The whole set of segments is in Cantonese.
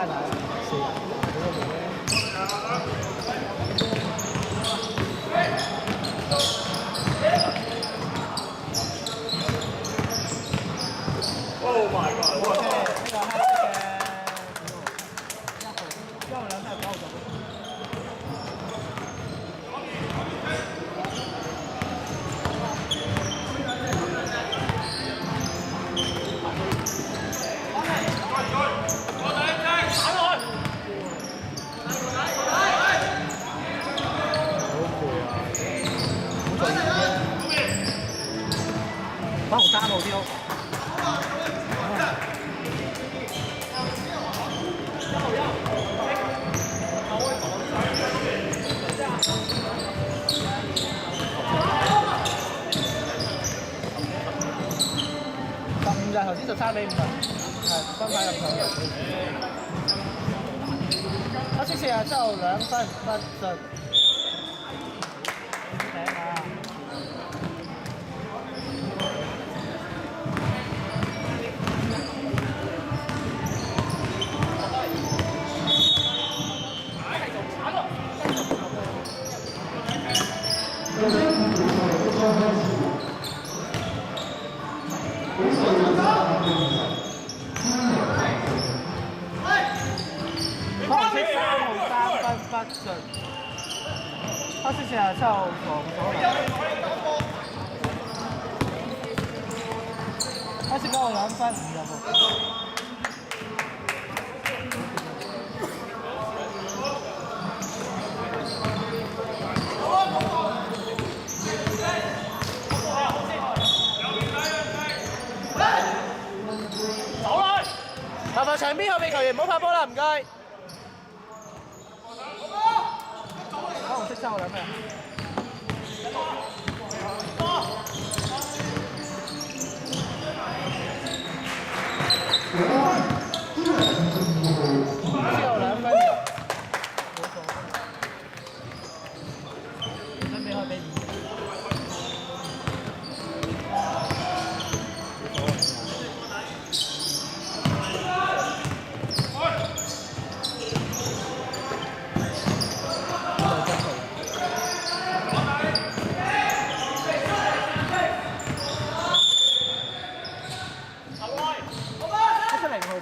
翻嚟四人，Oh my god！ 呢個黑色嘅1號，因為兩都係9號組。9號3號啲好。15就頭先13比5啊，係分返入場。黑色47號2分不進。頂啊！黑色3號3分不進，黑色47號防守能力，黑色9號2分5入6。麻煩場邊後備球員唔好拍波啦，唔該。粉紅色3號2分。4號2分。冇錯。準備開比2。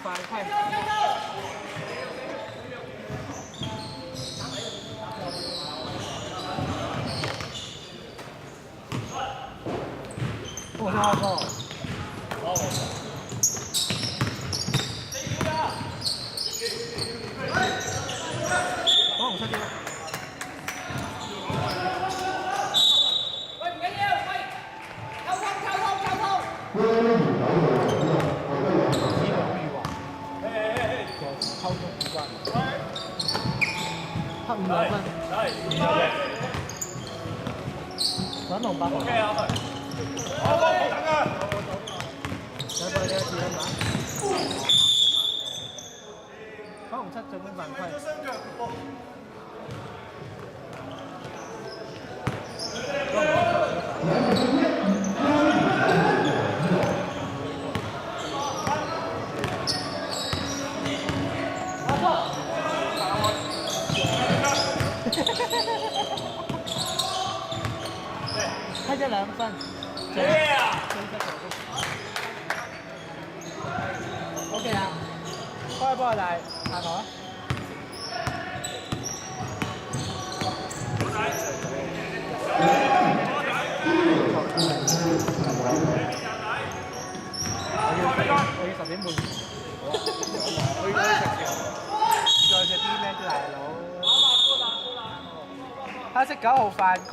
犯規。我先開波。粉紅色啲。喂，唔緊要，喂，溝通。溝通無關。黑5兩分。粉紅8分。有冇你嘅字音碼？粉紅7進攻犯規。黑12分。OK 啦，開波就係下台。我要10點半。再隻啲咩大佬？黑色9號犯規。